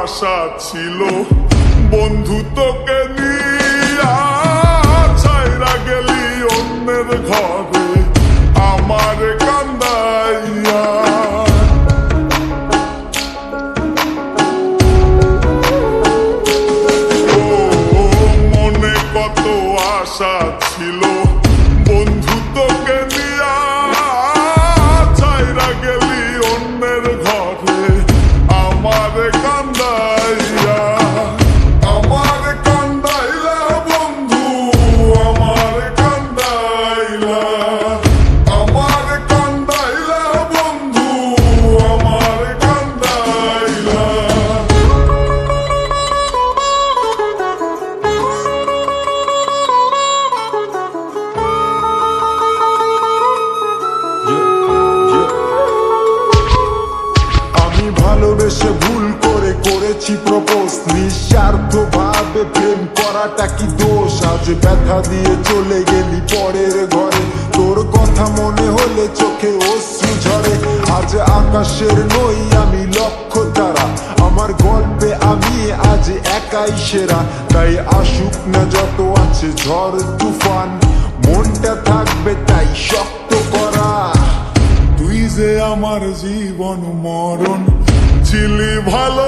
আশা ছিল বন্ধু তোকে নিয়া ছাইরা গেলি অন্যের ঘরে আমার কান্দাইয়া। ও মনে কত আশা ছিল বন্ধু তোকে নিয়া ছাইরা গেলি অন্যের ঘরে আমার কান্দাইয়া। আমার কান্দাইলা বন্ধু আমার কান্দাইলা, আমার কান্দাইলা বন্ধু আমার কান্দাইলা। আমি ভালোবেসে ভুল করে করেছি প্রপোজ, নিঃস্বার্থ ভাবে প্রেম করাটা কি দোষ? আজ ব্যথা দিয়ে চলে গেলি পরের ঘরে, তোর কথা মনে হলে চোখে অশ্রু ঝরে। আজ আকাশের নই আমি লক্ষ্য তারা, আমার গল্পে আমি আজ একাই সেরা। তাই আসুক না যত আছে ঝড় তুফান, মনটা থাকবে তাই শক্ত করা। তুই যে আমার জীবন মরণ ছিলি ভালো